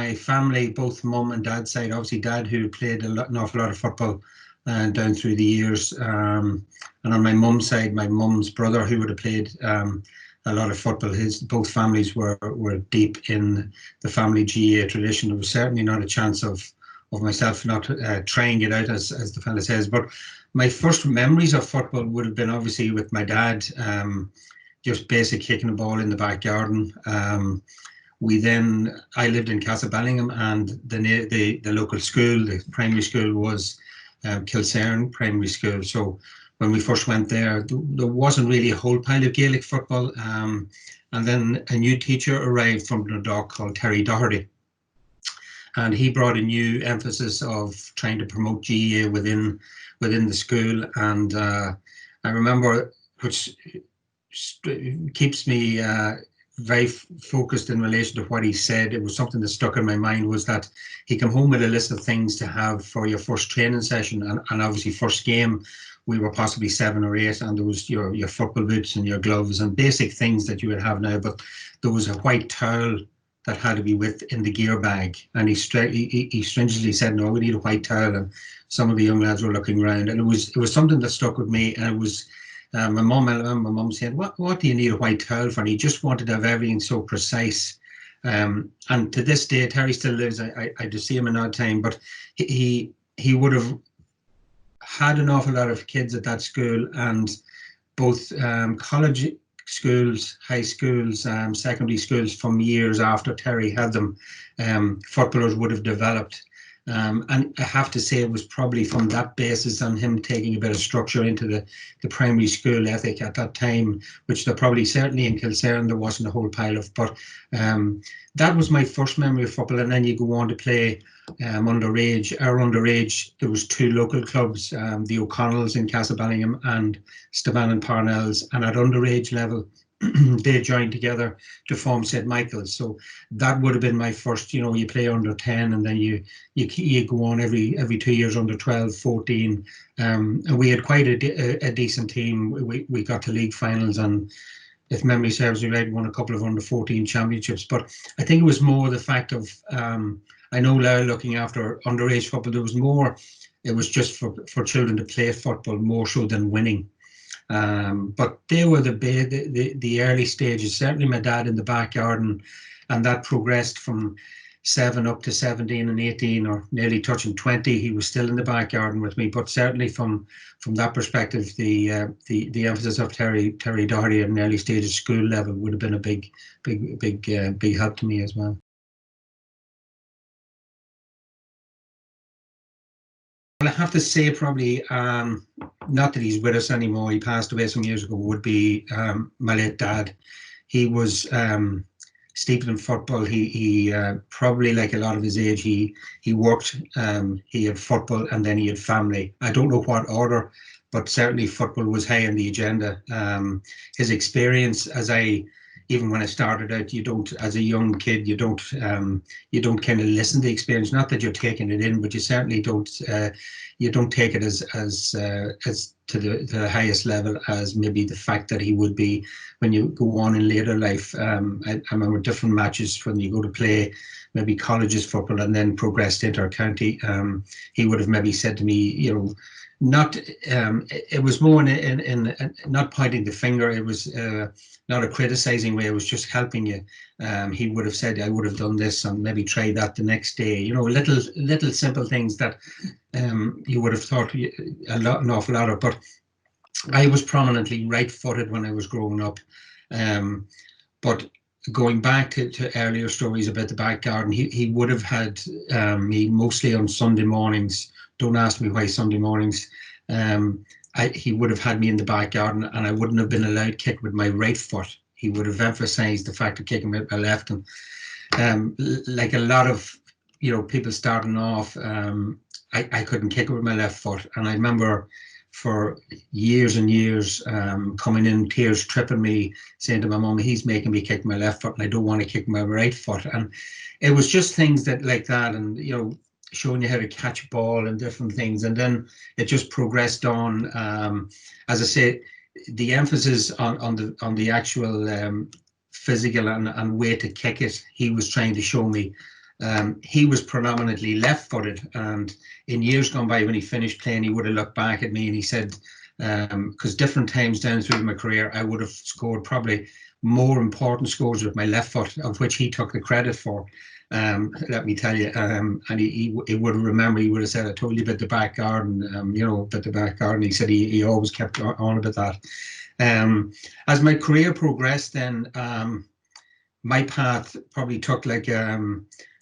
my family, both mum and dad's side, obviously dad who played an awful lot of football down through the years, and on my mum's side, my mum's brother who would have played a lot of football. Both families were deep in the family GAA tradition. There was certainly not a chance of myself not trying it out, as the fella says. But my first memories of football would have been obviously with my dad, just basic kicking a ball in the back garden. I lived in Castlebellingham, and the local school, the primary school, was Kilsairn Primary School. So when we first went there wasn't really a whole pile of Gaelic football. And then a new teacher arrived from Dundalk called Terry Doherty. And he brought a new emphasis of trying to promote GAA within the school. And I remember, which keeps me very focused in relation to what he said, it was something that stuck in my mind, was that he came home with a list of things to have for your first training session, and obviously first game we were possibly 7 or 8, and there was your football boots and your gloves and basic things that you would have now, but there was a white towel that had to be in the gear bag, and he stringently said, no, we need a white towel. And some of the young lads were looking around, and it was something that stuck with me. And it was my mum said, what do you need a white towel for? And he just wanted to have everything so precise. And to this day, Terry still lives. I do see him an odd time, but he would have had an awful lot of kids at that school, and both college schools, high schools, secondary schools from years after Terry had them, footballers would have developed. And I have to say it was probably from that basis, on him taking a bit of structure into the primary school ethic at that time, which there probably, certainly in Kilsairn, there wasn't a whole pile of. But that was my first memory of football. And then you go on to play underage. Our underage, there was 2 local clubs, the O'Connells in Castlebellingham and Stefan and Parnell's. And at underage level, they joined together to form St. Michael's. So that would have been my first, you play under 10, and then you go on every 2 years under 12, 14. And we had quite a decent team. We got to league finals, and if memory serves me right, won a couple of under 14 championships. But I think it was more the fact of, I know now, looking after underage football, it was just for children to play football more so than winning. But they were the early stages. Certainly my dad in the backyard, and that progressed from 7 up to 17 and 18, or nearly touching 20. He was still in the backyard with me. But certainly from that perspective, the emphasis of Terry Doherty at an early stage school level would have been a big help to me as well. Well, I have to say, probably, not that he's with us anymore, he passed away some years ago, would be my late dad. He was steeped in football. He probably, like a lot of his age, he worked, he had football, and then he had family. I don't know what order, but certainly football was high on the agenda. His experience, even when I started out, you don't, as a young kid, you don't kind of listen to the experience. Not that you're taking it in, but you certainly don't. You don't take it as to the highest level as maybe the fact that he would be when you go on in later life. I remember different matches when you go to play maybe colleges football and then progressed into our county. He would have maybe said to me, not. It was more in not pointing the finger. It was not a criticizing way. It was just helping you. He would have said, I would have done this and maybe tried that the next day. Little simple things that you would have thought an awful lot of. But I was prominently right-footed when I was growing up. But going back to earlier stories about the back garden, he would have had me mostly on Sunday mornings. Don't ask me why Sunday mornings. He would have had me in the back garden, and I wouldn't have been allowed to kick with my right foot. He would have emphasized the fact of kicking with my left. And like a lot of people starting off, I couldn't kick it with my left foot. And I remember for years and years coming in, tears tripping me, saying to my mum, he's making me kick my left foot and I don't want to kick my right foot. And it was just things like that, and showing you how to catch a ball and different things. And then it just progressed on. As I say, the emphasis on the actual physical and way to kick it, he was trying to show me. He was predominantly left-footed, and in years gone by when he finished playing, he would have looked back at me and he said, because different times down through my career, I would have scored probably more important scores with my left foot, of which he took the credit for. Let me tell you, and he would remember, he would have said, I told you about the back garden, about the back garden. He said he always kept on about that. As my career progressed, then my path probably took like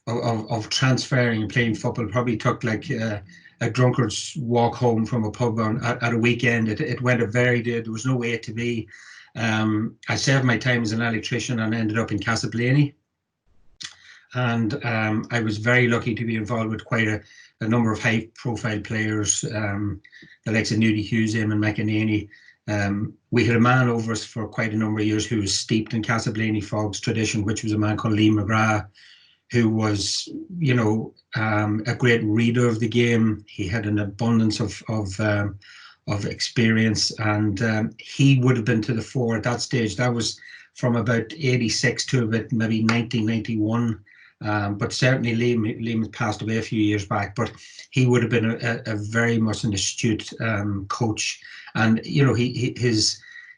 of transferring and playing football probably took like a drunkard's walk home from a pub at a weekend. It went a very good. There was no way to be. I served my time as an electrician and ended up in Casablanca. And I was very lucky to be involved with quite a number of high-profile players, the likes of Nudie Hughes, Eamon McEnany. We had a man over us for quite a number of years who was steeped in Casablanca Fogs tradition, which was a man called Lee McGrath, who was, a great reader of the game. He had an abundance of experience, and he would have been to the fore at that stage. That was from about 86 to about maybe 1991. But certainly Liam passed away a few years back, but he would have been a very much an astute coach, and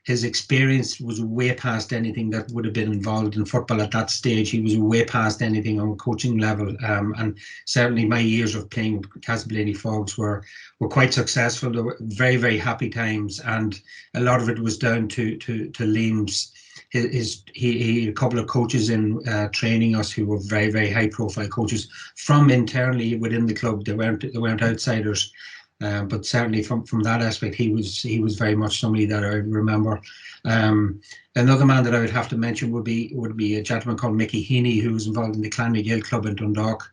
his experience was way past anything that would have been involved in football at that stage. He was way past anything on coaching level, and certainly my years of playing with Casablanca Fogs were quite successful. They were very, very happy times, and a lot of it was down to Liam's. He had a couple of coaches in training us who were very, very high profile coaches from internally within the club. They weren't outsiders, but certainly from that aspect, he was very much somebody that I remember. Another man that I would have to mention would be a gentleman called Mickey Heaney, who was involved in the Clonmacnoise club in Dundalk.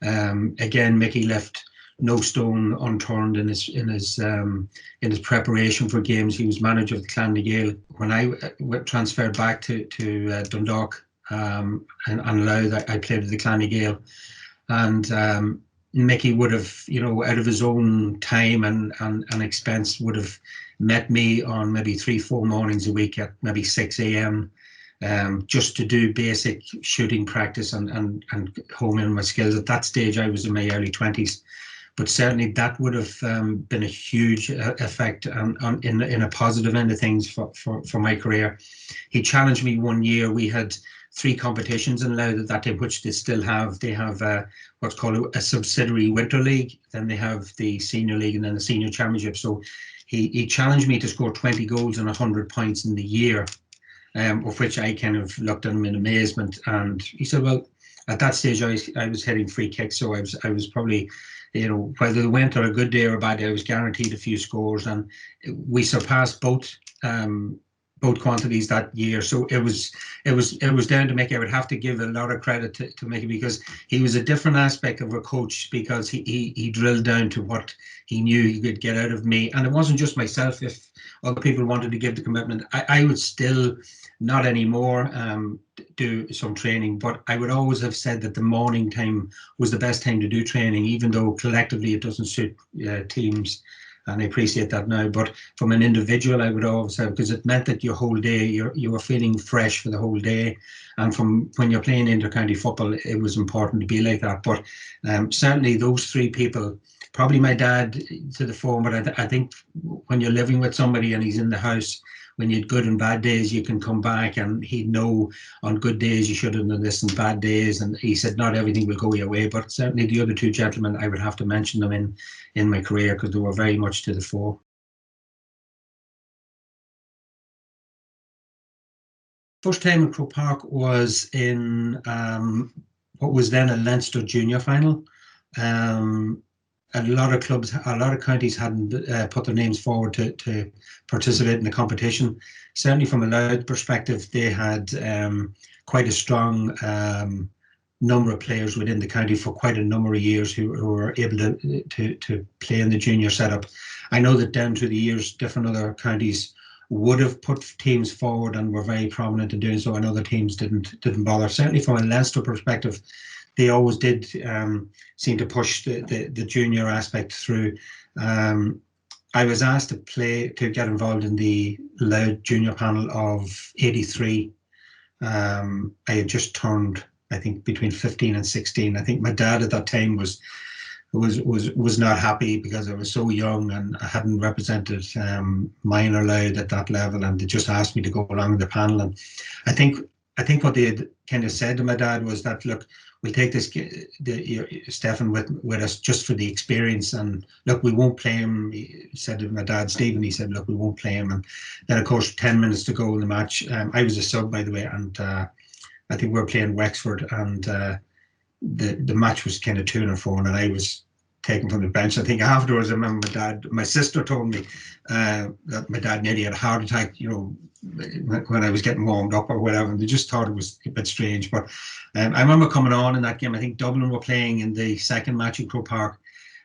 Again, Mickey left no stone unturned in his preparation for games. He was manager of the Clonmacnoise. When I transferred back to Dundalk and Louth, I played with the Clonmacnoise, and Mickey would have, out of his own time and expense, would have met me on maybe 3-4 mornings a week at maybe 6 a.m. Just to do basic shooting practice and hone in my skills. At that stage, I was in my early 20s. But certainly that would have been a huge effect in a positive end of things for my career. He challenged me one year. We had 3 competitions in Louth at that time, which they still have. They have what's called a subsidiary winter league. Then they have the senior league and then the senior championship. So he challenged me to score 20 goals and 100 points in the year, of which I kind of looked at him in amazement. And he said, well, at that stage I was hitting free kicks, so I was probably, whether it went on a good day or a bad day, I was guaranteed a few scores, and we surpassed both quantities that year. So it was down to Mickey. I would have to give a lot of credit to Mickey, because he was a different aspect of a coach, because he drilled down to what he knew he could get out of me. And it wasn't just myself. If other people wanted to give the commitment, I would still, not anymore, do some training, but I would always have said that the morning time was the best time to do training, even though collectively it doesn't suit teams. And I appreciate that now. But from an individual, I would always have, because it meant that your whole day, you were feeling fresh for the whole day. And from when you're playing inter-county football, it was important to be like that. But certainly those 3 people, probably my dad to the fore, but I think when you're living with somebody and he's in the house, when you had good and bad days, you can come back and he'd know on good days you should have done this, and bad days. And he said not everything will go your way, but certainly the other 2 gentlemen, I would have to mention them in my career, because they were very much to the fore. First time in Croke Park was in what was then a Leinster junior final. A lot of clubs, a lot of counties hadn't put their names forward to participate in the competition. Certainly from a Louth perspective, they had quite a strong number of players within the county for quite a number of years who were able to play in the junior setup. I know that down through the years, different other counties would have put teams forward and were very prominent in doing so, and other teams didn't bother. Certainly from a Leinster perspective, they always did seem to push the junior aspect through. I was asked to get involved in the Louth junior panel of '83. I had just turned I think between 15 and 16. I think my dad at that time was not happy because I was so young and I hadn't represented minor Louth at that level, and they just asked me to go along the panel. And I think what they had kind of said to my dad was that, look, we'll take this Stefan with us just for the experience, and look, we won't play him. He said to my dad, Stephen, he said, look, we won't play him. And then of course 10 minutes to go in the match. I was a sub, by the way, and I think we were playing Wexford, and the match was kind of 2-4, and I was taken from the bench. I think afterwards, I remember my sister told me that my dad nearly had a heart attack, you know, when I was getting warmed up or whatever, and they just thought it was a bit strange. But I remember coming on in that game. I think Dublin were playing in the second match in Croke Park,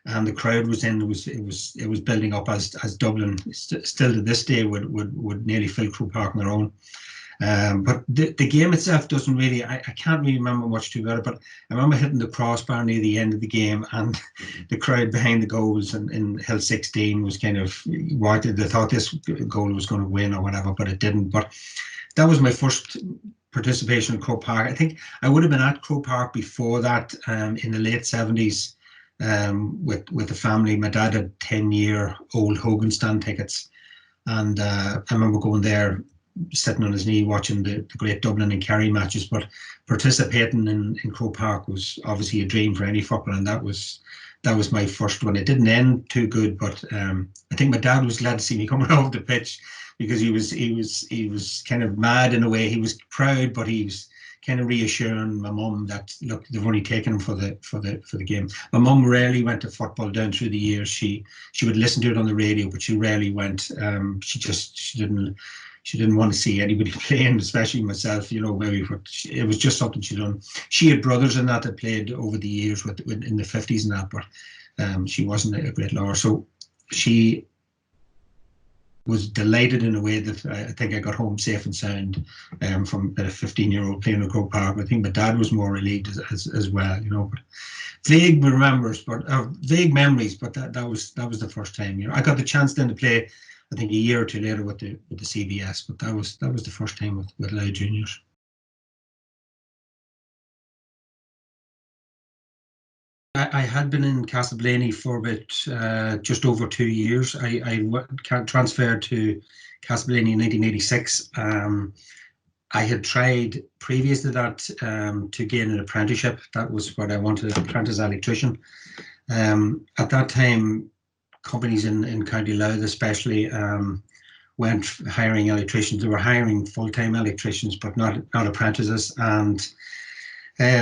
and the crowd was in. It was building up as Dublin still to this day would nearly fill Croke Park on their own. But the game itself doesn't really, I can't really remember much too about it, but I remember hitting the crossbar near the end of the game, and the crowd behind the goals in Hill 16 was kind of, they thought this goal was going to win or whatever, but it didn't. But that was my first participation in Croke Park. I think I would have been at Croke Park before that, in the late 70s, with the family. My dad had 10-year-old Hogan stand tickets, and I remember going there, sitting on his knee watching the great Dublin and Kerry matches. But participating in Croke Park was obviously a dream for any footballer, and that was my first one. It didn't end too good, but I think my dad was glad to see me coming off the pitch, because he was kind of mad in a way. He was proud, but he was kind of reassuring my mum that, look, they've only taken him for the game. My mum rarely went to football down through the years. She would listen to it on the radio, but she rarely went. She didn't want to see anybody playing, especially myself, you know, maybe, but it was just something she'd done. She had brothers in that played over the years in the 50s and that, but she wasn't a great lover. So she was delighted in a way that I think I got home safe and sound from a 15-year-old playing at Croke Park. I think my dad was more relieved as well, you know. But vague memories, but that was the first time. You know, I got the chance then to play, I think, a year or two later with the CBS, but that was the first time with Louth Juniors. I had been in Castleblaney for about just over 2 years. I transferred to Castleblaney in 1986. I had tried previous to that to gain an apprenticeship. That was what I wanted, an apprentice electrician. At that time, companies in County Louth especially weren't hiring electricians. They were hiring full-time electricians, but not apprentices. And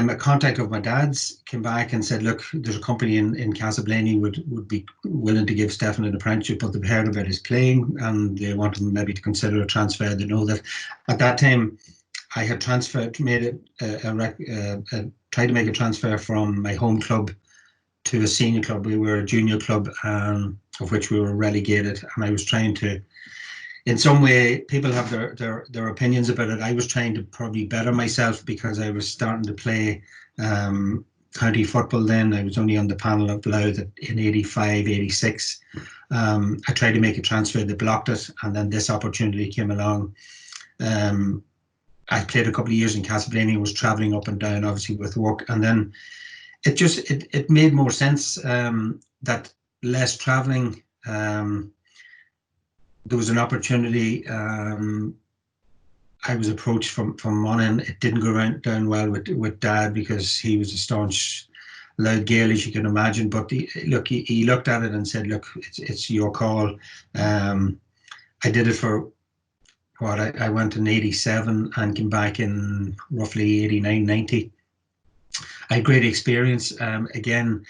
a contact of my dad's came back and said, look, there's a company in Castleblaney would be willing to give Stefan an apprenticeship, but they've heard about his playing and they wanted him maybe to consider a transfer. They know that at that time I had tried to make a transfer from my home club to a senior club. We were a junior club, of which we were relegated, and I was trying to, in some way, people have their opinions about it. I was trying to probably better myself because I was starting to play county football then. I was only on the panel of Louth in 85, 86. I tried to make a transfer, they blocked it, and then this opportunity came along. I played a couple of years in Castleblaney, was travelling up and down, obviously, with work, and then it made more sense that less travelling. There was an opportunity. I was approached from Monaghan. It didn't go down well with Dad because he was a staunch Louth Gael, as you can imagine. But he looked at it and said, "Look, it's your call." I did it for what I went in 87 and came back in roughly 89, 90. I had great experience. Again,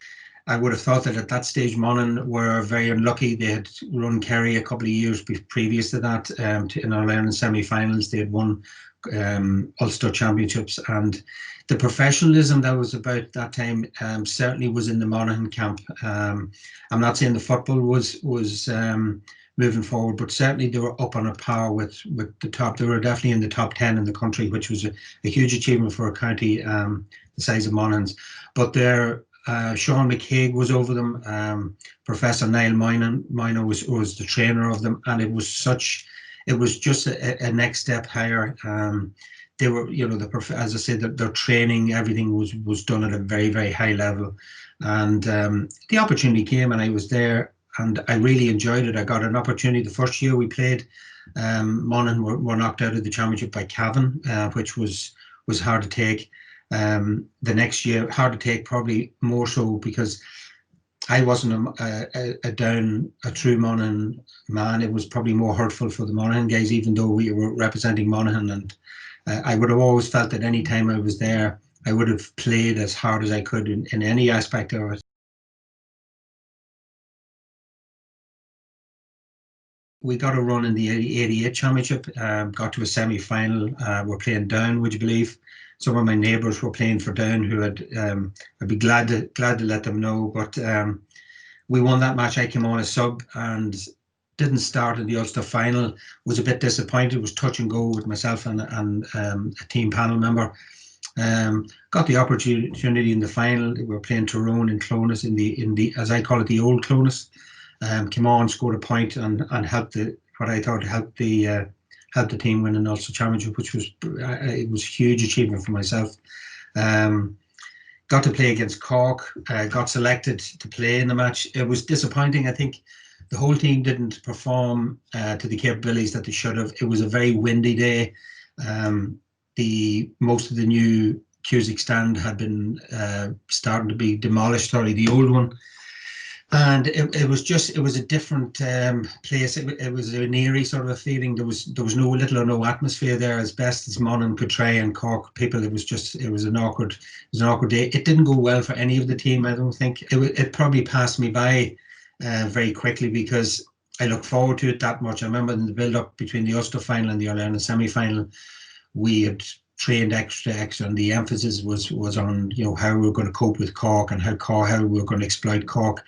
I would have thought that at that stage Monaghan were very unlucky. They had run Kerry a couple of years previous to that in our Ireland semi-finals. They had won Ulster Championships, and the professionalism that was about that time certainly was in the Monaghan camp. I'm not saying the football was moving forward, but certainly they were up on a par with the top. They were definitely in the top 10 in the country, which was a huge achievement for a county the size of Monaghan's. But their Sean McCaig was over them. Professor Niall Moyno was the trainer of them, and it was such it was just a next step higher. They were, as I said, their training, everything was done at a very, very high level. And the opportunity came and I was there and I really enjoyed it. I got an opportunity the first year we played. Monaghan were knocked out of the championship by Cavan, which was hard to take. The next year, hard to take probably more so because I wasn't a true Monaghan man. It was probably more hurtful for the Monaghan guys, even though we were representing Monaghan. And I would have always felt that any time I was there, I would have played as hard as I could in any aspect of it. We got a run in the 88 championship, got to a semi-final. We're playing Down, would you believe? Some of my neighbours were playing for Down, who I'd be glad to let them know. But we won that match. I came on as sub and didn't start in the Ulster final. Was a bit disappointed. It was touch and go with myself and a team panel member. Got the opportunity in the final. We were playing Tyrone in Clonus in the as I call it, the old Clonus. Came on, scored a point and helped what I thought helped the team win an Ulster championship, which was it was a huge achievement for myself. Got to play against Cork. Got selected to play in the match. It was disappointing. I think the whole team didn't perform to the capabilities that they should have. It was a very windy day. Most of the new Cusick stand had been starting to be demolished, sorry, the old one. And it was a different place. It was an eerie sort of a feeling. There was no little or no atmosphere there, as best as Monaghan could try, and Cork people. It was an awkward day. It didn't go well for any of the team. I don't think it probably passed me by very quickly because I look forward to it that much. I remember in the build up between the Ulster final and the All-Ireland semi-final, we had trained extra, and the emphasis was on how we were going to cope with Cork and how we were going to exploit Cork.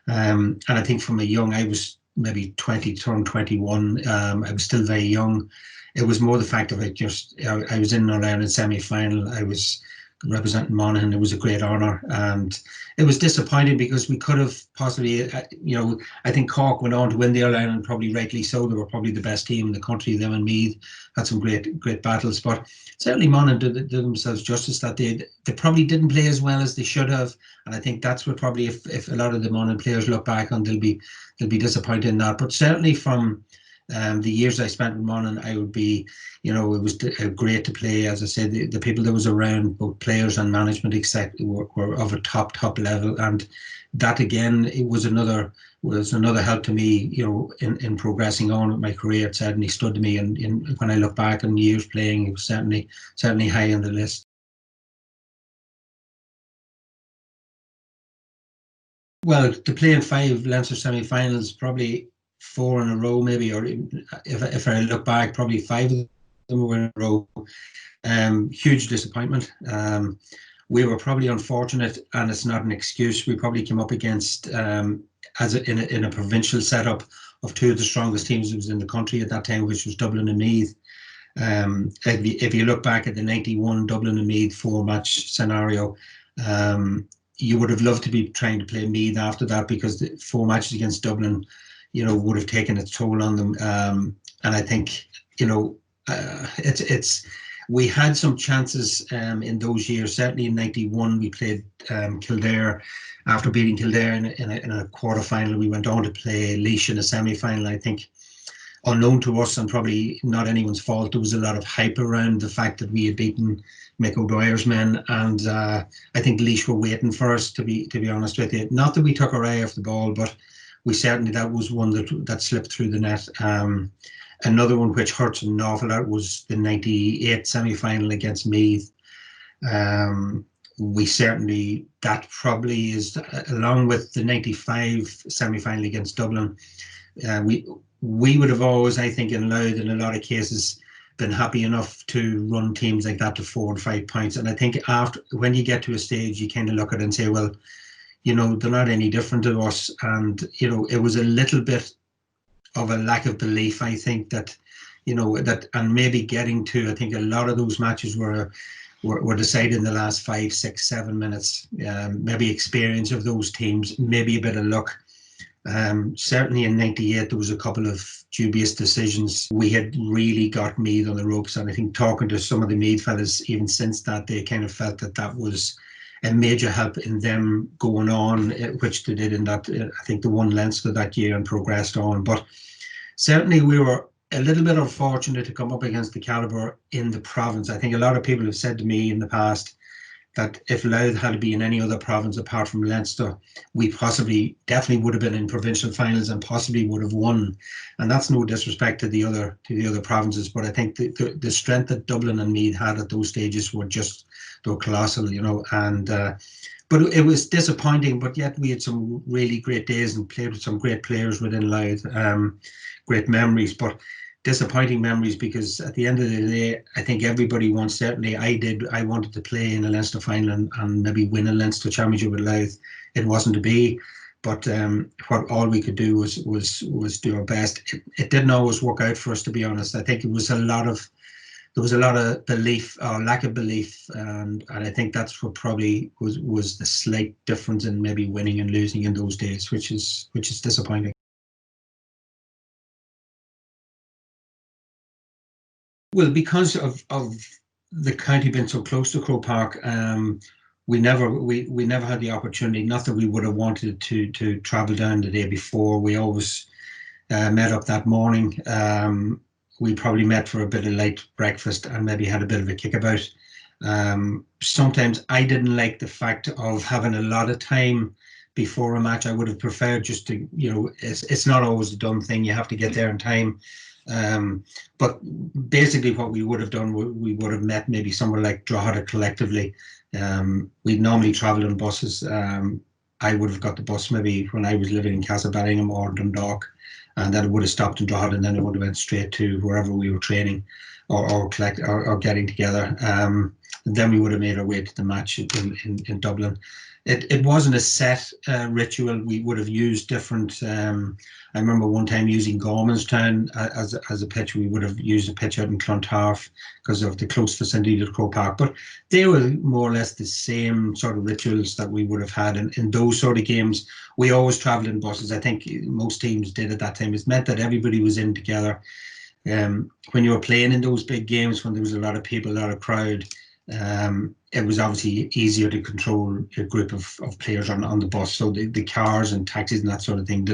And I think from a young, I was maybe 20, turned 21. I was still very young. It was more the fact of it. I was in an All-Ireland semi-final. I was representing Monaghan. It was a great honour, and it was disappointing because we could have possibly, I think Cork went on to win the All-Ireland, probably rightly so. They were probably the best team in the country. Them and Meath had some great battles, but certainly Monaghan did themselves justice that they probably didn't play as well as they should have, and I think that's what probably if a lot of the Monaghan players look back on, they'll be disappointed in that. But certainly from the years I spent with Monaghan, I would be, it was great to play. As I said, the people that was around, both players and management, except were of a top level, and that again, it was another help to me, in progressing on with my career. It certainly stood to me, and when I look back on years playing, it was certainly high on the list. Well, to play in 5 Leinster semi-finals, probably 4 in a row, maybe, or if I look back, probably 5 of them were in a row. Huge disappointment. We were probably unfortunate, and it's not an excuse. We probably came up against, in a provincial setup, of 2 of the strongest teams that was in the country at that time, which was Dublin and Meath. If you look back at the 91 Dublin and Meath 4-match scenario, you would have loved to be trying to play Meath after that, because the 4 matches against Dublin, would have taken its toll on them. And I think, we had some chances in those years. Certainly in 91, we played Kildare. After beating Kildare in a quarter-final, we went on to play Laois in a semi-final. I think, unknown to us and probably not anyone's fault, there was a lot of hype around the fact that we had beaten Mick O'Dwyer's men, and I think Laois were waiting for us, to be honest with you. Not that we took our eye off the ball, but that was one that slipped through the net. Another one which hurts an awful lot was the 98 semi-final against Meath. That probably is, along with the 95 semi-final against Dublin, we would have always, I think, in Louth, in a lot of cases, been happy enough to run teams like that to 4 and 5 points. And I think when you get to a stage, you kind of look at it and say, well, they're not any different to us. And, it was a little bit of a lack of belief, I think, and maybe getting to, I think a lot of those matches were decided in the last 5, 6, 7 minutes. Maybe experience of those teams, maybe a bit of luck. Certainly in '98, there was a couple of dubious decisions. We had really got Meath on the ropes, and I think talking to some of the Meath fellas, even since that, they kind of felt that that was a major help in them going on, which they did in that. I think they won Leinster that year and progressed on. But certainly we were a little bit unfortunate to come up against the calibre in the province. I think a lot of people have said to me in the past that if Louth had been in any other province apart from Leinster, we definitely would have been in provincial finals and possibly would have won. And that's no disrespect to the other provinces, but I think the strength that Dublin and Meath had at those stages they were colossal, you know. And but it was disappointing. But yet we had some really great days and played with some great players within Louth. Great memories, but disappointing memories, because at the end of the day, I think everybody wants, certainly I wanted to play in a Leinster final and maybe win a Leinster championship with Louth. It wasn't to be, but what all we could do was do our best. It didn't always work out for us, to be honest. I think there was a lot of belief or lack of belief, and I think that's what probably was the slight difference in maybe winning and losing in those days, which is disappointing. Well, because of the county being so close to Croke Park, we never had the opportunity. Not that we would have wanted to travel down the day before. We always met up that morning. We probably met for a bit of light breakfast and maybe had a bit of a kickabout. Sometimes I didn't like the fact of having a lot of time before a match. I would have preferred just to, you know, it's not always a done thing. You have to get there in time. But basically what we would have done, we would have met maybe somewhere like Drogheda collectively. We'd normally travel in buses. I would have got the bus maybe when I was living in Castleballingham or Dundalk, and then it would have stopped in Drogheda, and then it would have went straight to wherever we were training or getting together. And then we would have made our way to the match in Dublin. It wasn't a set ritual. We would have used different. I remember one time using Gormanstown as a pitch. We would have used a pitch out in Clontarf because of the close vicinity to Croke Park. But they were more or less the same sort of rituals that we would have had in those sort of games. We always travelled in buses. I think most teams did at that time. It meant that everybody was in together. When you were playing in those big games, when there was a lot of people, a lot of crowd, it was obviously easier to control a group of players on the bus. So the cars and taxis and that sort of thing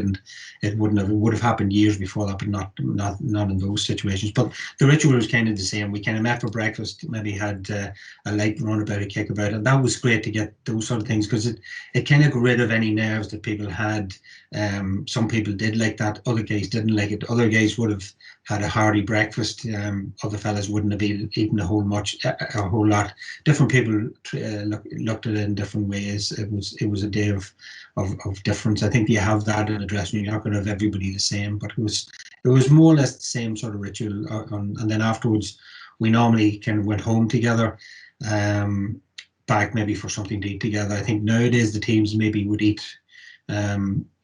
it would have happened years before that, but not in those situations. But the ritual was kind of the same. We kind of met for breakfast, maybe had a light runabout, a kickabout, and that was great to get those sort of things, because it kind of got rid of any nerves that people had. Some people did like that, other guys didn't like it. Other guys would have had a hearty breakfast. Other fellas wouldn't have eaten a whole lot. Different people looked at it in different ways. It was a day of difference. I think you have that in a dressing room. You're not going to have everybody the same, but it was more or less the same sort of ritual. And then afterwards, we normally kind of went home together, back maybe for something to eat together. I think nowadays the teams maybe would eat,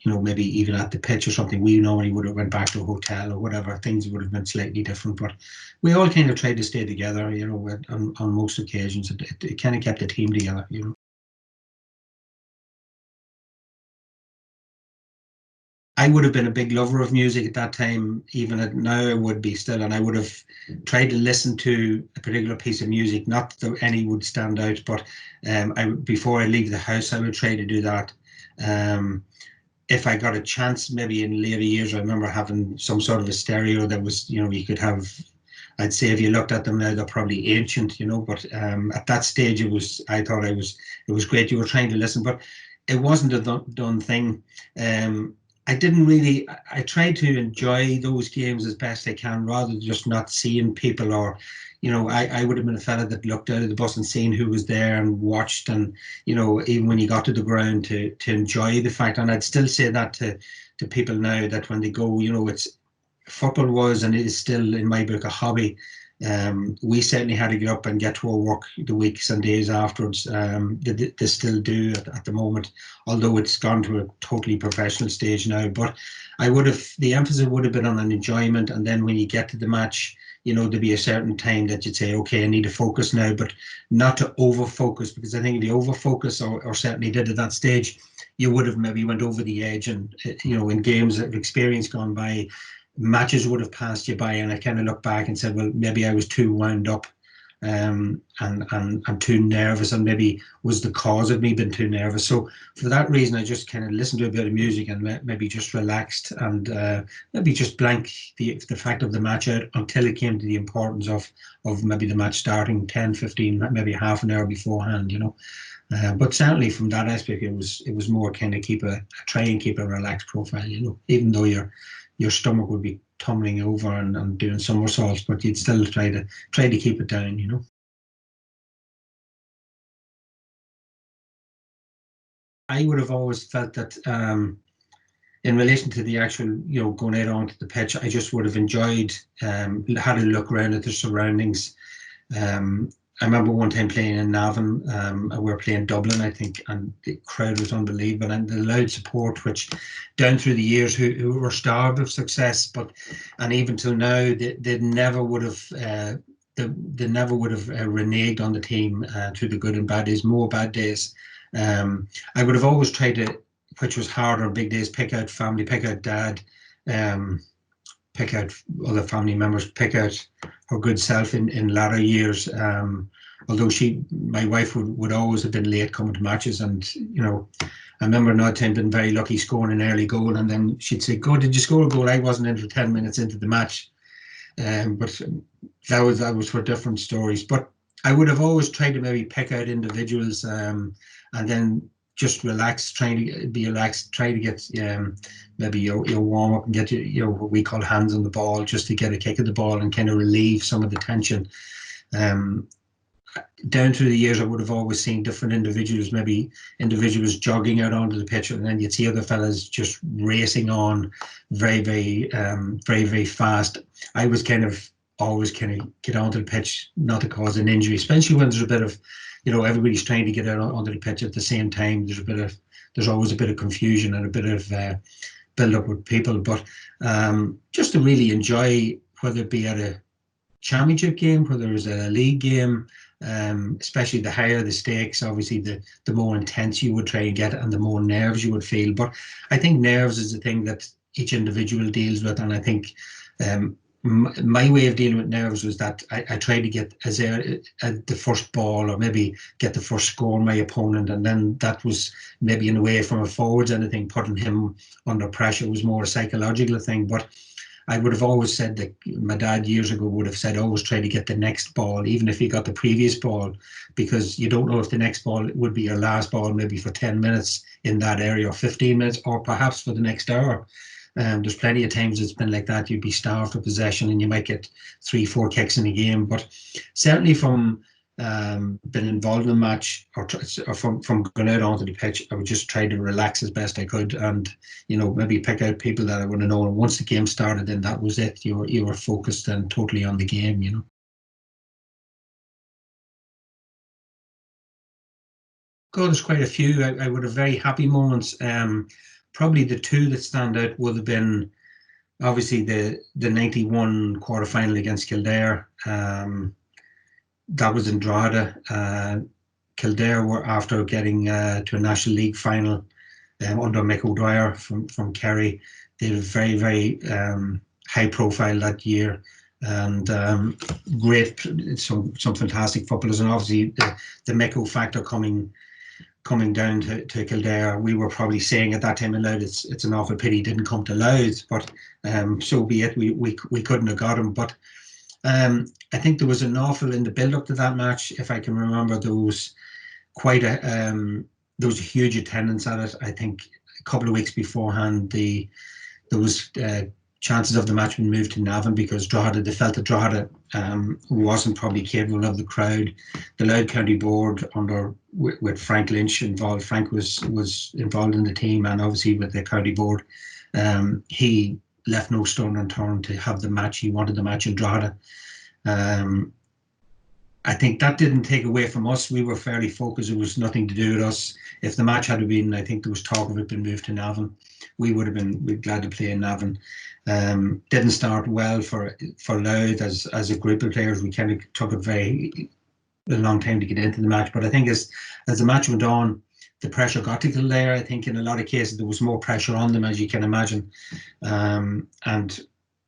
maybe even at the pitch or something. We normally would have went back to a hotel or whatever. Things would have been slightly different, but we all kind of tried to stay together, on most occasions. It kind of kept the team together, I would have been a big lover of music at that time. Even now I would be still, and I would have tried to listen to a particular piece of music. Not that any would stand out, but before I leave the house, I would try to do that. If I got a chance, maybe in later years, I remember having some sort of a stereo that was, you could have. I'd say if you looked at them now, they're probably ancient, but at that stage, it was great. You were trying to listen, but it wasn't a done thing. I tried to enjoy those games as best I can, rather than just not seeing people, or, I would have been a fella that looked out of the bus and seen who was there and watched, and, even when you got to the ground, to enjoy the fact. And I'd still say that to people now, that when they go, football was and is still in my book a hobby. We certainly had to get up and get to our work the weeks and days afterwards. They still do at the moment, although it's gone to a totally professional stage now. But the emphasis would have been on an enjoyment, and then when you get to the match, you know, there'd be a certain time that you'd say, okay, I need to focus now, but not to over focus, because I think the over focus, or certainly did at that stage, you would have maybe went over the edge, and you know, in games of experience gone by, matches would have passed you by, and I kind of look back and said, well, maybe I was too wound up, and too nervous, and maybe was the cause of me being too nervous. So for that reason, I just kind of listened to a bit of music and maybe just relaxed, and maybe just blank the fact of the match out until it came to the importance of maybe the match starting 10, 15, maybe half an hour beforehand, you know. But certainly from that aspect, it was more kind of try and keep a relaxed profile, you know, even though your stomach would be tumbling over and doing somersaults, but you'd still try to keep it down, you know. I would have always felt that in relation to the actual, you know, going out onto the pitch, I just would have enjoyed had a look around at the surroundings. I remember one time playing in Navan, we were playing Dublin, I think, and the crowd was unbelievable, and the loud support, which down through the years, who were starved of success, and even till now, they never would have reneged on the team through the good and bad days, more bad days. I would have always tried to, which was harder on big days, pick out family, pick out dad, pick out other family members, pick out her good self in latter years. Although my wife would always have been late coming to matches, and you know, I remember another time being very lucky scoring an early goal, and then she'd say, "Go, did you score a goal?" I wasn't in for 10 minutes into the match, but that was for different stories. But I would have always tried to maybe pick out individuals, and then just relax, trying to be relaxed, try to get maybe your warm up and get your what we call hands on the ball, just to get a kick at the ball and kind of relieve some of the tension. Down through the years, I would have always seen different individuals, maybe individuals jogging out onto the pitch, and then you'd see other fellas just racing on very, very fast. I was always get onto the pitch, not to cause an injury, especially when there's a bit of, you know, everybody's trying to get out onto the pitch at the same time. There's always a bit of confusion and a bit of build up with people, but just to really enjoy, whether it be at a championship game, whether it's a league game, especially the higher the stakes, obviously the more intense you would try and get, and the more nerves you would feel. But I think nerves is the thing that each individual deals with, and I think my way of dealing with nerves was that I tried to get the first ball, or maybe get the first score on my opponent, and then that was maybe in a way from a forwards anything, putting him under pressure was more a psychological thing. But I would have always said that my dad years ago would have said, always try to get the next ball, even if you got the previous ball, because you don't know if the next ball would be your last ball, maybe for 10 minutes in that area, or 15 minutes, or perhaps for the next hour. There's plenty of times it's been like that. You'd be starved of possession and you might get 3-4 kicks in a game. But certainly from been involved in a match, or from going out onto the pitch, I would just try to relax as best I could, and you know, maybe pick out people that I would have known. And once the game started, then that was it. You were focused and totally on the game, you know. God, there's quite a few. I would have very happy moments. Probably the two that stand out would have been obviously the 91 quarter final against Kildare. That was in Drogheda. Kildare were, after getting to a National League final under Mick O'Dwyer from Kerry. They had a very, very high profile that year, and great, some fantastic footballers, and obviously the Mick O factor coming down to Kildare. We were probably saying at that time aloud, it's an awful pity he didn't come to Louth, but so be it. We couldn't have got him, but I think there was an awful, in the build up to that match, if I can remember, there was a huge attendance at it. I think a couple of weeks beforehand, there was chances of the match being moved to Navan, because they felt that Drogheda wasn't probably capable of the crowd. The Louth County Board, with Frank Lynch involved, Frank was involved in the team, and obviously with the county board, he left no stone unturned to have the match. He wanted the match in Drogheda. I think that didn't take away from us. We were fairly focused. It was nothing to do with us. If the match had been, I think there was talk of it being moved to Navan, we would have been glad to play in Navan. Didn't start well for Louth as a group of players. We kind of took a long time to get into the match. But I think as the match went on, the pressure got to Kildare. I think in a lot of cases there was more pressure on them, as you can imagine. And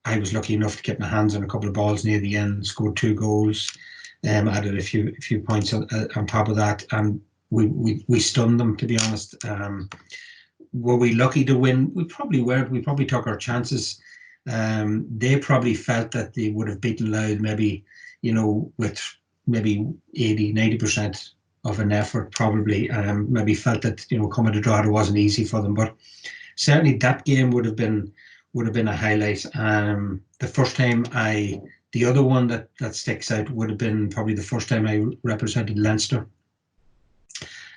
I was lucky enough to get my hands on a couple of balls near the end, scored 2 goals, added a few points on top of that, and we stunned them, to be honest. Were we lucky to win? We probably weren't. We probably took our chances. They probably felt that they would have beaten Louth maybe, with maybe 80-90% of an effort, probably. Maybe felt that, coming to draw, it wasn't easy for them. But certainly that game would have been a highlight. The other one that sticks out would have been probably the first time I represented Leinster,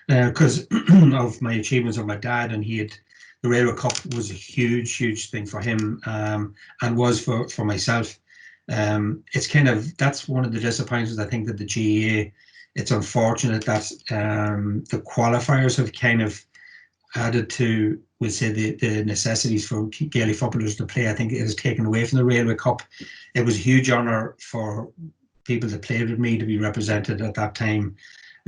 because of my achievements of my dad, and the Railway Cup was a huge thing for him, and was for myself. That's one of the disappointments, I think, that the GAA. It's unfortunate that the qualifiers have kind of added to, we'll say, the necessities for Gaelic footballers to play. I think it has taken away from the Railway Cup. It was a huge honour for people that played with me to be represented at that time.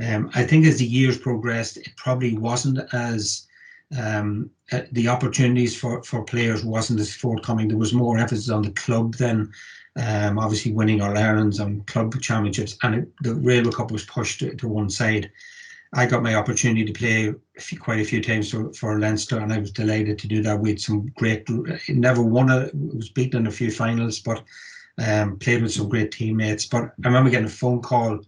I think as the years progressed, it probably wasn't as the opportunities for players wasn't as forthcoming. There was more emphasis on the club then, obviously winning All-Irelands and club championships, and the Railway Cup was pushed to one side. I got my opportunity to play quite a few times for Leinster, and I was delighted to do that with some great. Never won it. Was beaten in a few finals, but played with some great teammates. But I remember getting a phone call.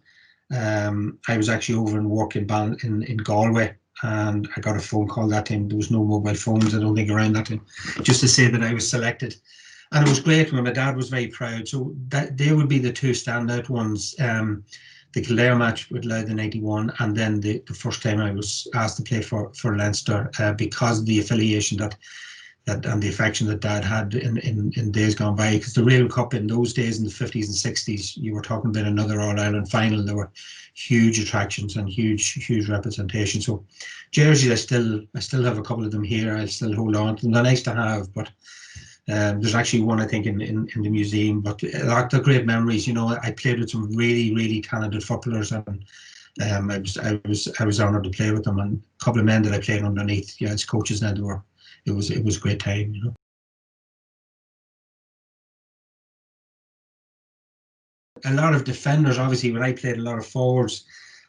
I was actually over in work in Galway, and I got a phone call that time. There was no mobile phones, I don't think, around that time, just to say that I was selected. And it was great. My dad was very proud. So they would be the two standout ones. The Kildare match with Louth in '91, and then the first time I was asked to play for Leinster, because of the affiliation that and the affection that Dad had in days gone by. Because the Railway Cup in those days, in the 50s and 60s, you were talking about another All-Ireland final. There were huge attractions and huge representation. So jerseys, I still have a couple of them here. I still hold on to them. They're nice to have, but there's actually one, I think, in the museum. But they're great memories. I played with some really talented footballers, and I was honoured to play with them. And a couple of men that I played underneath, as coaches now, it was a great time. A lot of defenders, obviously, when I played a lot of forwards,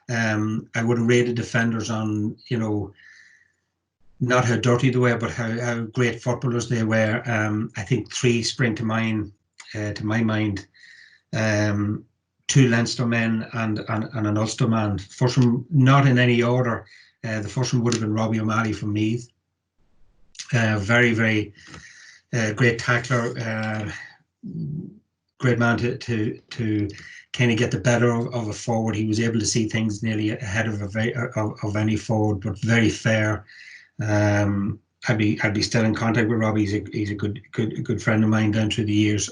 I would have rated defenders on, not how dirty they were, but how great footballers they were. I think 3 spring to mind, to my mind. 2 Leinster men and an Ulster man. First one, not in any order. The first one would have been Robbie O'Malley from Meath. Very great tackler. Great man to kind of get the better of a forward. He was able to see things nearly ahead of any forward, but very fair. I'd be still in contact with Robbie. He's a good friend of mine down through the years,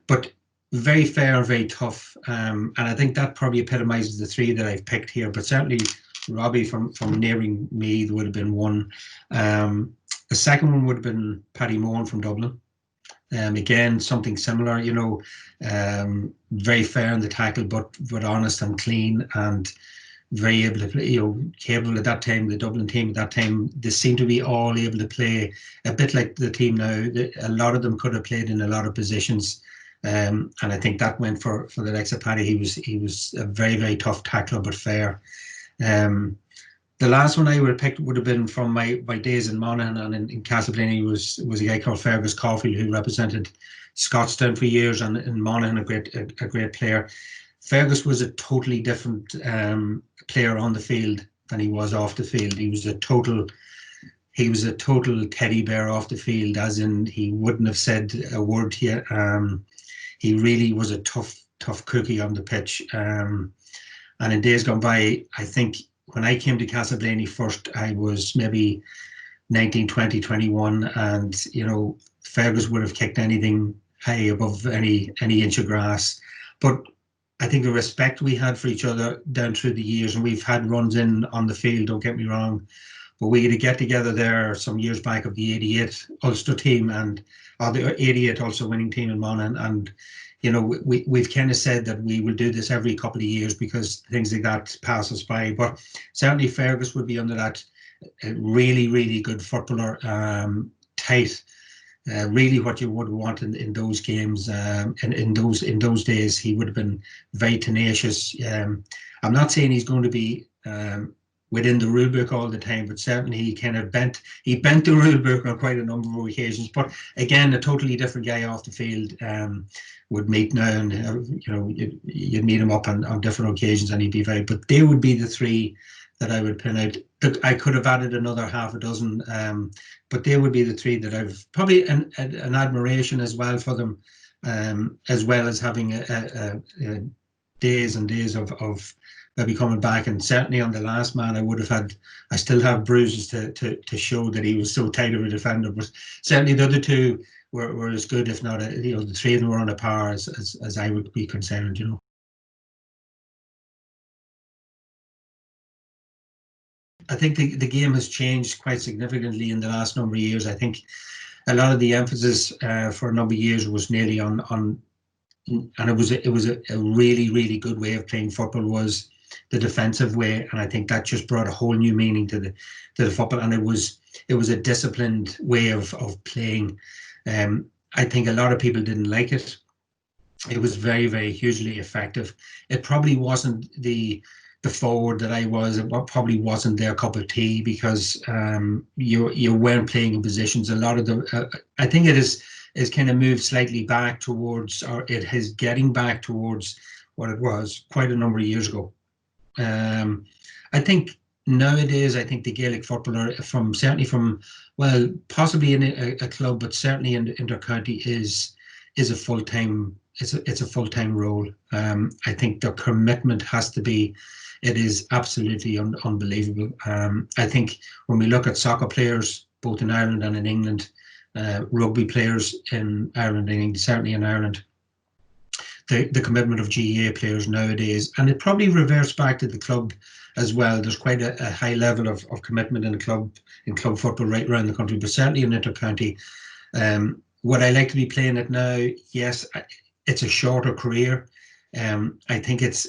but very fair and very tough. And I think that probably epitomises the 3 that I've picked here. But certainly Robbie from neighbouring Meath would have been one. The second one would have been Paddy Moran from Dublin. Again, something similar, very fair in the tackle, but honest and clean, and very able to play, capable at that time. The Dublin team at that time, they seemed to be all able to play a bit like the team now. A lot of them could have played in a lot of positions, and I think that went for the likes of Paddy. He was a very tough tackler, but fair. The last one I would have picked would have been from my days in Monaghan and in Castleblayney was a guy called Fergus Caulfield, who represented Scottstown for years, and in Monaghan a great player. Fergus was a totally different player on the field than he was off the field. He was a total teddy bear off the field, as in he wouldn't have said a word to you. He really was a tough cookie on the pitch. And in days gone by, I think when I came to Castleblayney first, I was maybe 19, 20, 21, and Fergus would have kicked anything high above any inch of grass. But I think the respect we had for each other down through the years, and we've had runs in on the field, don't get me wrong, but we had a get together there some years back of the '88 Ulster team and the '88 also winning team in Monaghan, and you know we've kind of said that we will do this every couple of years because things like that pass us by. But certainly Fergus would be under that really good footballer, tight. Really what you would want in those games, and in those days he would have been very tenacious. I'm not saying he's going to be within the rule book all the time, but certainly he kind of bent the rule book on quite a number of occasions. But again, a totally different guy off the field. Would meet now, and you know you'd meet him up on different occasions, and he'd be very. But they would be the three that I would pin out. I could have added another half a dozen, but they would be the three that I've probably an admiration as well for them, as well as having a days and days of maybe coming back. And certainly on the last man, I still have bruises to show that he was so tight of a defender. But certainly the other two were as good, if not, the three of them were on a par as I would be concerned, I think the game has changed quite significantly in the last number of years. I think a lot of the emphasis for a number of years was nearly on, and it was a really good way of playing football was the defensive way, and I think that just brought a whole new meaning to the football, and it was a disciplined way of playing. I think a lot of people didn't like it. It was very hugely effective. It probably wasn't the forward that I was. It probably wasn't their cup of tea because you weren't playing in positions. A lot of the I think it is kind of moved slightly back towards, or it is getting back towards what it was quite a number of years ago. I think nowadays, I think the Gaelic footballer certainly from well, possibly in a club, but certainly in intercounty is a full-time. It's a full-time role. I think the commitment has to be. It is absolutely unbelievable. I think when we look at soccer players, both in Ireland and in England, rugby players in Ireland and England, certainly in Ireland, the commitment of GAA players nowadays, and it probably reverts back to the club as well. There's quite a high level of commitment in club football right around the country, but certainly in intercounty. Would I like to be playing it now? Yes, it's a shorter career. I think it's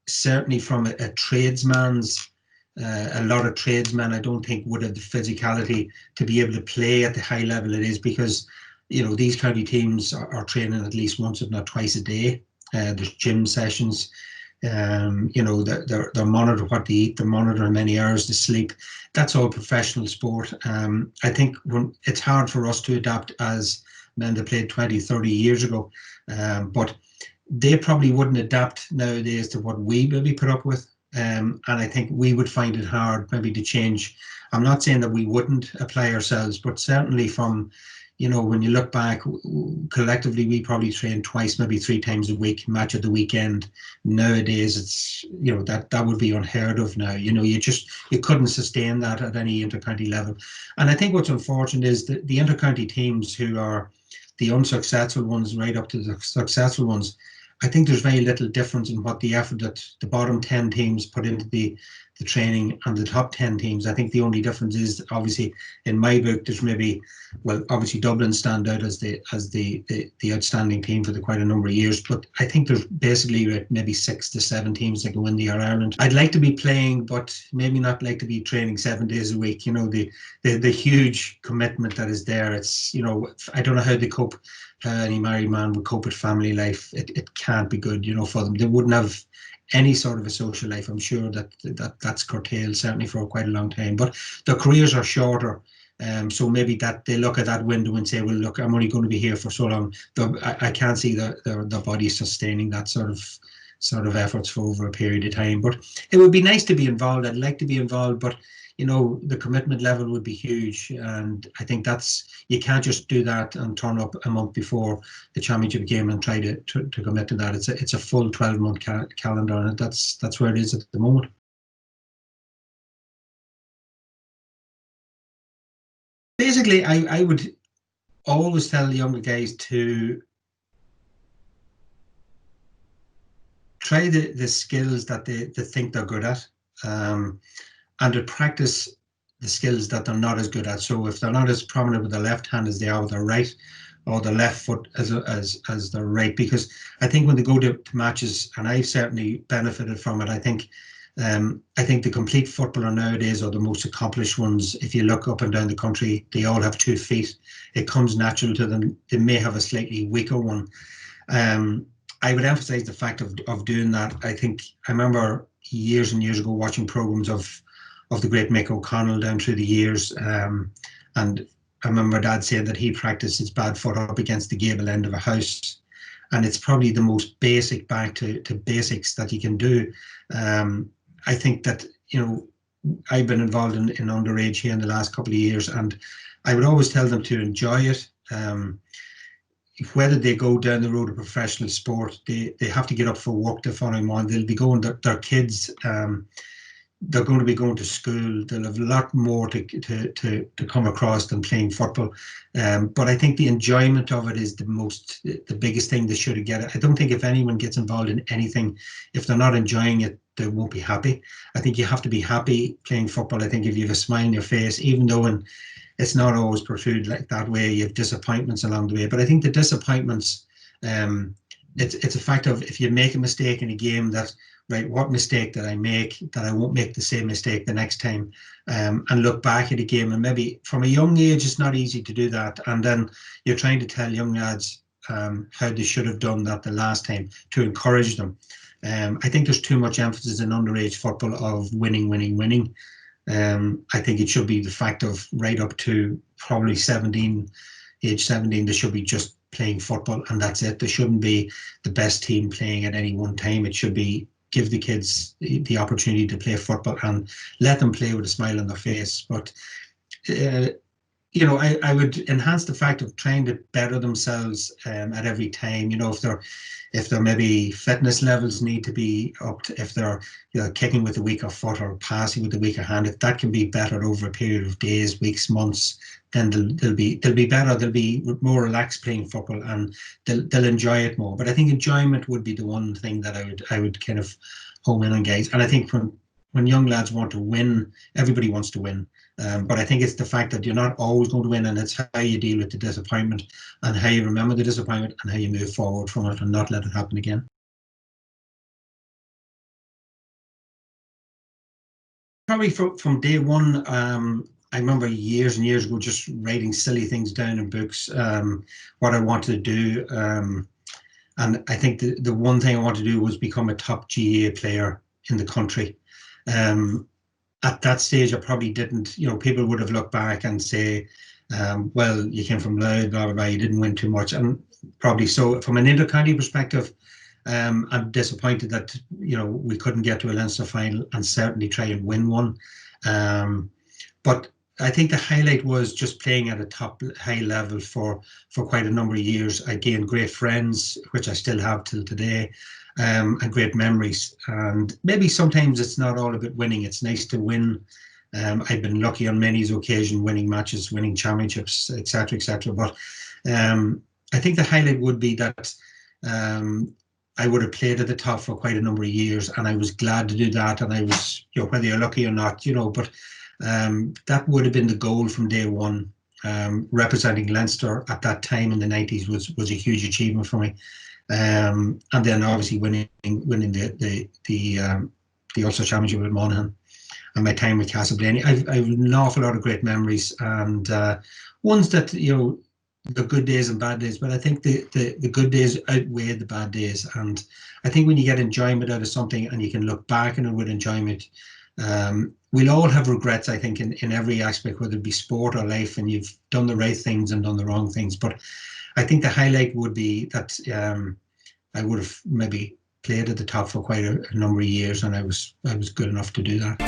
certainly from a tradesman's. A lot of tradesmen, I don't think, would have the physicality to be able to play at the high level it is, because these county teams are training at least once, if not twice a day. There's gym sessions. They're monitoring what they eat. They're monitoring many hours to sleep. That's all professional sport. I think it's hard for us to adapt as men that played 20, 30 years ago. But they probably wouldn't adapt nowadays to what we maybe put up with. And I think we would find it hard maybe to change. I'm not saying that we wouldn't apply ourselves, but certainly from, when you look back, collectively, we probably train twice, maybe 3 times a week, match at the weekend. Nowadays, it's, that would be unheard of now. You couldn't sustain that at any intercounty level. And I think what's unfortunate is that the intercounty teams who are the unsuccessful ones right up to the successful ones, I think there's very little difference in what the effort that the bottom 10 teams put into the training and the top 10 teams. I think the only difference is, obviously, in my book, there's maybe, well, obviously Dublin stand out as the outstanding team for quite a number of years, but I think there's basically maybe 6 to 7 teams that go in the All-Ireland. I'd like to be playing, but maybe not like to be training 7 days a week. The huge commitment that is there. It's, I don't know how they cope. Any married man would cope with family life. It can't be good, for them. They wouldn't have any sort of a social life. I'm sure that's curtailed, certainly for quite a long time. But their careers are shorter, so maybe that they look at that window and say, well, look, I'm only going to be here for so long. I can't see their body sustaining that sort of efforts for over a period of time. But it would be nice to be involved. I'd like to be involved, but the commitment level would be huge, and I think you can't just do that and turn up a month before the championship game and try to commit to that. It's a full 12-month calendar, and that's where it is at the moment. Basically, I would always tell the younger guys to try the skills that they think they're good at, and to practice the skills that they're not as good at. So if they're not as prominent with the left hand as they are with their right, or the left foot as their right, because I think when they go to matches, and I've certainly benefited from it, I think the complete footballer nowadays are the most accomplished ones. If you look up and down the country, they all have 2 feet. It comes natural to them. They may have a slightly weaker one. I would emphasize the fact of doing that. I remember years and years ago watching programs of the great Mick O'Connell down through the years, and I remember Dad saying that he practiced his bad foot up against the gable end of a house, and it's probably the most basic back to basics that you can do. I think that, I've been involved in underage here in the last couple of years, and I would always tell them to enjoy it. Whether they go down the road of professional sport, they have to get up for work the following morning. They'll be going, their kids, they're going to be going to school. They'll have a lot more to come across than playing football. But I think the enjoyment of it is the biggest thing they should get. I don't think if anyone gets involved in anything, if they're not enjoying it, they won't be happy. I think you have to be happy playing football. I think if you have a smile on your face, even though it's not always pursued like that way, you have disappointments along the way. But I think the disappointments, it's a fact of, if you make a mistake in a game, that, right, what mistake did I make, that I won't make the same mistake the next time, and look back at a game. And maybe from a young age, it's not easy to do that. And then you're trying to tell young lads how they should have done that the last time, to encourage them. I think there's too much emphasis in underage football of winning. I think it should be the fact of right up to probably age 17, they should be just playing football, and that's it. There shouldn't be the best team playing at any one time. It should be, give the kids the opportunity to play football and let them play with a smile on their face. But I would enhance the fact of trying to better themselves at every time. If their maybe fitness levels need to be up to, if they're kicking with a weaker foot or passing with a weaker hand, if that can be better over a period of days, weeks, months, then they'll be better. They'll be more relaxed playing football, and they'll enjoy it more. But I think enjoyment would be the one thing that I would kind of home in on, guys. And I think when young lads want to win, everybody wants to win. But I think it's the fact that you're not always going to win, and it's how you deal with the disappointment, and how you remember the disappointment, and how you move forward from it and not let it happen again. Probably from day one, I remember years and years ago just writing silly things down in books, what I wanted to do. And I think the one thing I wanted to do was become a top GAA player in the country. At that stage, I probably didn't, people would have looked back and say, well, you came from Louth, blah, blah, blah, you didn't win too much. And probably so. From an intercounty perspective, I'm disappointed that, we couldn't get to a Leinster final and certainly try and win one. But I think the highlight was just playing at a top high level for quite a number of years. I gained great friends, which I still have till today. And great memories. And maybe sometimes it's not all about winning. It's nice to win. I've been lucky on many occasions, winning matches, winning championships, etc., etc. But I think the highlight would be that I would have played at the top for quite a number of years, and I was glad to do that. And I was, whether you're lucky or not, but that would have been the goal from day one. Representing Leinster at that time in the 90s was a huge achievement for me. And then obviously winning the Ulster Championship with Monaghan, and my time with Castleblaney. I've an awful lot of great memories, and ones that, the good days and bad days, but I think the good days outweigh the bad days. And I think when you get enjoyment out of something and you can look back on it with enjoyment, we'll all have regrets, I think, in every aspect, whether it be sport or life, and you've done the right things and done the wrong things. But I think the highlight would be that I would have maybe played at the top for quite a number of years, and I was good enough to do that.